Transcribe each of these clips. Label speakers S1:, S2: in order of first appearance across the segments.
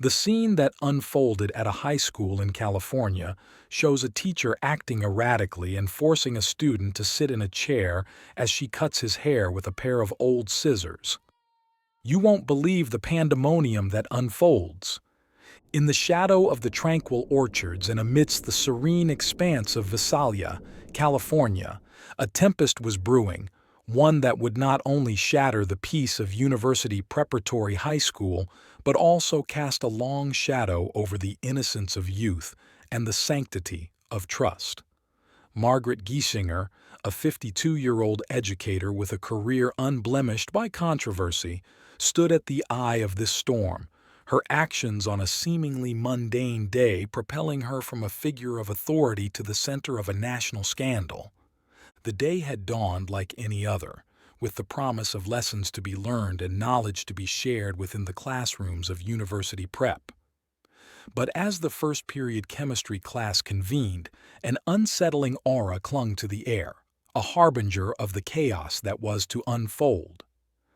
S1: The scene that unfolded at a high school in California shows a teacher acting erratically and forcing a student to sit in a chair as she cuts his hair with a pair of old scissors. You won't believe the pandemonium that unfolds. In the shadow of the tranquil orchards and amidst the serene expanse of Visalia, California, a tempest was brewing, one that would not only shatter the peace of University Preparatory High School, but also cast a long shadow over the innocence of youth and the sanctity of trust. Margaret Giesinger, a 52-year-old educator with a career unblemished by controversy, stood at the eye of this storm, her actions on a seemingly mundane day propelling her from a figure of authority to the center of a national scandal. The day had dawned like any other, with the promise of lessons to be learned and knowledge to be shared within the classrooms of university prep. But as the first period chemistry class convened, an unsettling aura clung to the air, a harbinger of the chaos that was to unfold.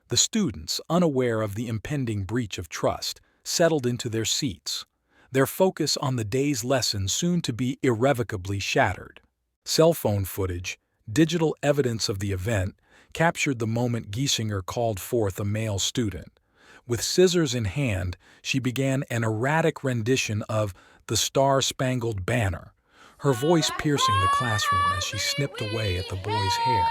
S1: The students, unaware of the impending breach of trust, settled into their seats, their focus on the day's lesson soon to be irrevocably shattered. Cell phone footage, digital evidence of the event, captured the moment Giesinger called forth a male student. With scissors in hand, she began an erratic rendition of "The Star-Spangled Banner," her voice piercing the classroom as she snipped away at the boy's hair.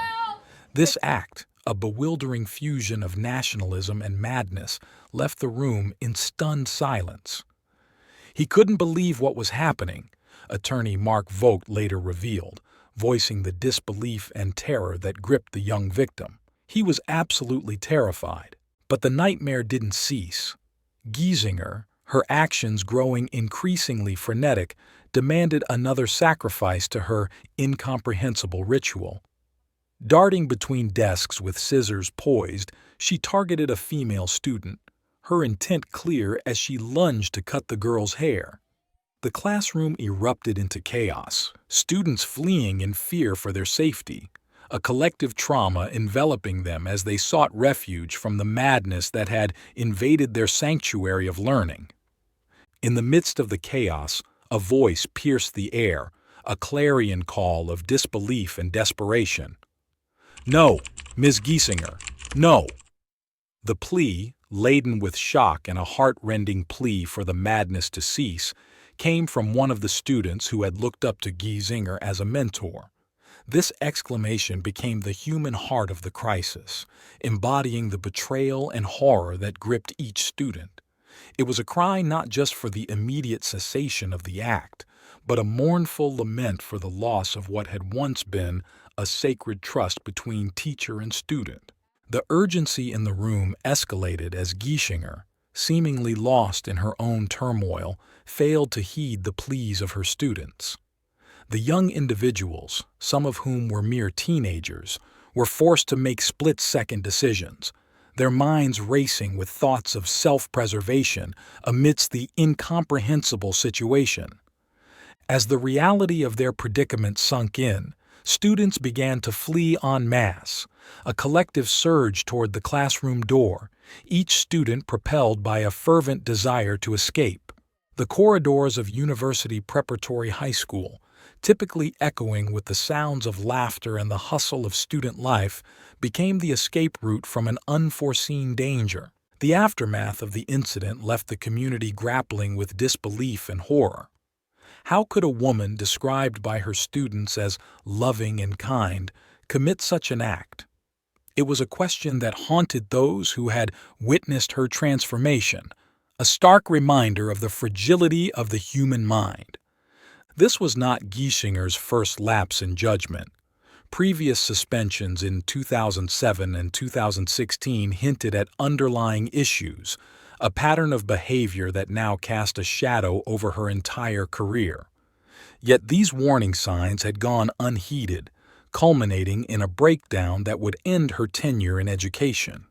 S1: This act, a bewildering fusion of nationalism and madness, left the room in stunned silence. He couldn't believe what was happening, attorney Mark Vogt later revealed, voicing the disbelief and terror that gripped the young victim. He was absolutely terrified. But the nightmare didn't cease. Giesinger, her actions growing increasingly frenetic, demanded another sacrifice to her incomprehensible ritual. Darting between desks with scissors poised, she targeted a female student, her intent clear as she lunged to cut the girl's hair. The classroom erupted into chaos, students fleeing in fear for their safety, a collective trauma enveloping them as they sought refuge from the madness that had invaded their sanctuary of learning. In the midst of the chaos, a voice pierced the air, a clarion call of disbelief and desperation. "No, Ms. Giesinger, no!" The plea, laden with shock and a heart-rending plea for the madness to cease, came from one of the students who had looked up to Giesinger as a mentor. This exclamation became the human heart of the crisis, embodying the betrayal and horror that gripped each student. It was a cry not just for the immediate cessation of the act, but a mournful lament for the loss of what had once been a sacred trust between teacher and student. The urgency in the room escalated as Giesinger, seemingly lost in her own turmoil, failed to heed the pleas of her students. The young individuals, some of whom were mere teenagers, were forced to make split-second decisions, their minds racing with thoughts of self-preservation amidst the incomprehensible situation. As the reality of their predicament sunk in, students began to flee en masse, a collective surge toward the classroom door, each student propelled by a fervent desire to escape. The corridors of University Preparatory High School, typically echoing with the sounds of laughter and the hustle of student life, became the escape route from an unforeseen danger. The aftermath of the incident left the community grappling with disbelief and horror. How could a woman described by her students as loving and kind commit such an act? It was a question that haunted those who had witnessed her transformation, a stark reminder of the fragility of the human mind. This was not Giesinger's first lapse in judgment. Previous suspensions in 2007 and 2016 hinted at underlying issues, a pattern of behavior that now cast a shadow over her entire career. Yet these warning signs had gone unheeded, culminating in a breakdown that would end her tenure in education.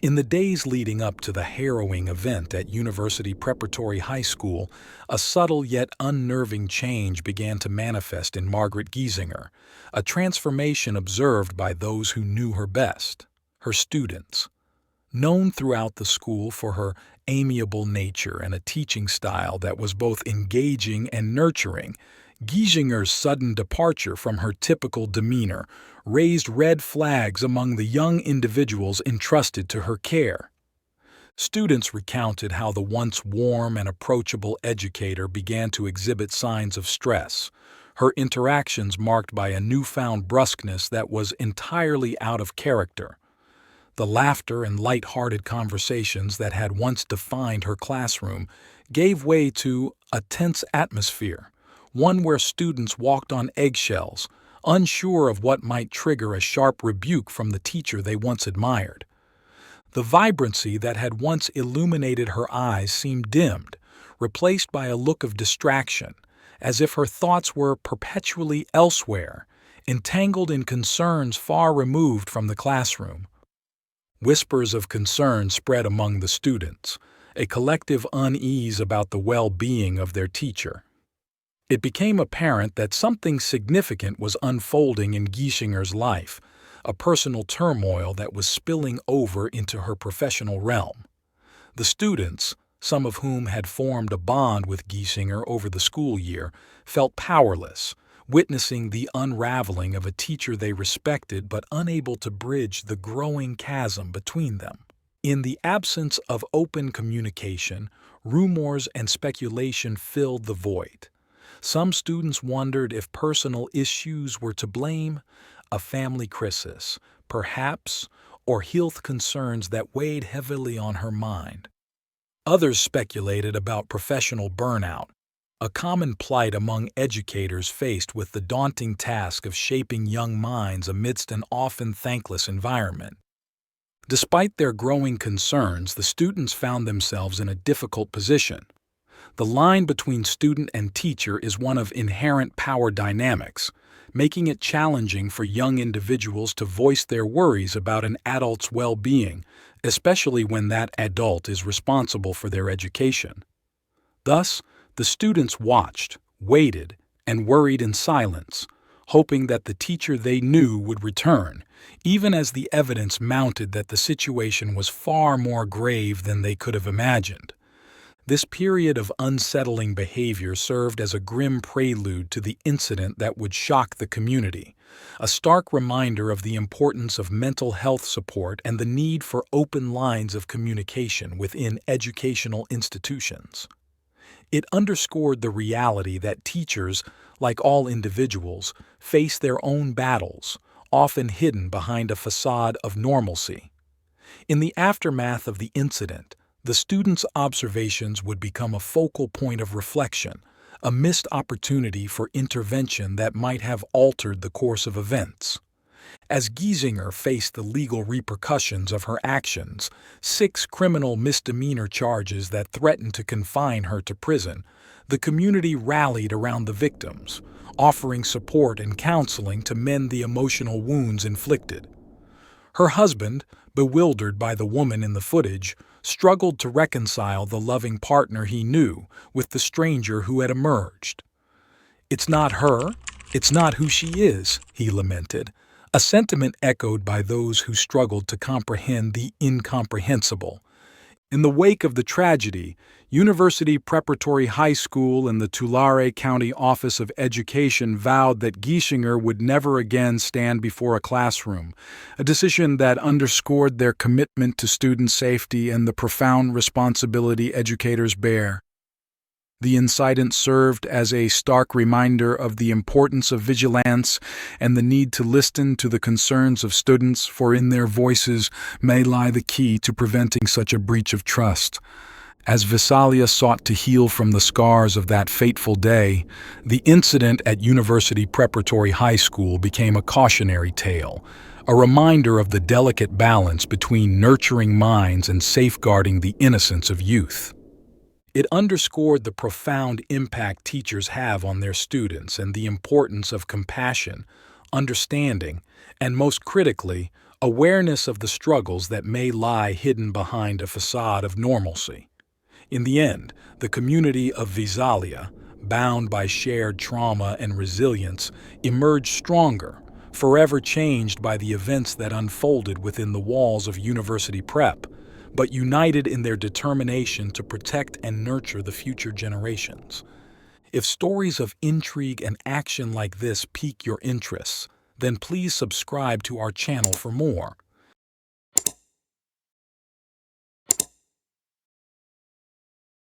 S1: In the days leading up to the harrowing event at University Preparatory High School, a subtle yet unnerving change began to manifest in Margaret Giesinger, a transformation observed by those who knew her best, her students. Known throughout the school for her amiable nature and a teaching style that was both engaging and nurturing, Giesinger's sudden departure from her typical demeanor raised red flags among the young individuals entrusted to her care. Students recounted how the once warm and approachable educator began to exhibit signs of stress, her interactions marked by a newfound brusqueness that was entirely out of character. The laughter and light-hearted conversations that had once defined her classroom gave way to a tense atmosphere, one where students walked on eggshells, unsure of what might trigger a sharp rebuke from the teacher they once admired. The vibrancy that had once illuminated her eyes seemed dimmed, replaced by a look of distraction, as if her thoughts were perpetually elsewhere, entangled in concerns far removed from the classroom. Whispers of concern spread among the students, a collective unease about the well-being of their teacher. It became apparent that something significant was unfolding in Giesinger's life, a personal turmoil that was spilling over into her professional realm. The students, some of whom had formed a bond with Giesinger over the school year, felt powerless, witnessing the unraveling of a teacher they respected but unable to bridge the growing chasm between them. In the absence of open communication, rumors and speculation filled the void. Some students wondered if personal issues were to blame, a family crisis, perhaps, or health concerns that weighed heavily on her mind. Others speculated about professional burnout, a common plight among educators faced with the daunting task of shaping young minds amidst an often thankless environment. Despite their growing concerns, the students found themselves in a difficult position. The line between student and teacher is one of inherent power dynamics, making it challenging for young individuals to voice their worries about an adult's well-being, especially when that adult is responsible for their education. Thus, the students watched, waited, and worried in silence, hoping that the teacher they knew would return, even as the evidence mounted that the situation was far more grave than they could have imagined. This period of unsettling behavior served as a grim prelude to the incident that would shock the community, a stark reminder of the importance of mental health support and the need for open lines of communication within educational institutions. It underscored the reality that teachers, like all individuals, face their own battles, often hidden behind a facade of normalcy. In the aftermath of the incident, the students' observations would become a focal point of reflection, a missed opportunity for intervention that might have altered the course of events. As Giesinger faced the legal repercussions of her actions, 6 criminal misdemeanor charges that threatened to confine her to prison, the community rallied around the victims, offering support and counseling to mend the emotional wounds inflicted. Her husband, bewildered by the woman in the footage, struggled to reconcile the loving partner he knew with the stranger who had emerged. "It's not her, it's not who she is," he lamented, a sentiment echoed by those who struggled to comprehend the incomprehensible. In the wake of the tragedy, University Preparatory High School and the Tulare County Office of Education vowed that Giesinger would never again stand before a classroom, a decision that underscored their commitment to student safety and the profound responsibility educators bear. The incident served as a stark reminder of the importance of vigilance and the need to listen to the concerns of students, for in their voices may lie the key to preventing such a breach of trust. As Visalia sought to heal from the scars of that fateful day, the incident at University Preparatory High School became a cautionary tale, a reminder of the delicate balance between nurturing minds and safeguarding the innocence of youth. It underscored the profound impact teachers have on their students and the importance of compassion, understanding, and most critically, awareness of the struggles that may lie hidden behind a facade of normalcy. In the end, the community of Visalia, bound by shared trauma and resilience, emerged stronger, forever changed by the events that unfolded within the walls of University Prep, but united in their determination to protect and nurture the future generations. If stories of intrigue and action like this pique your interests, then please subscribe to our channel for more.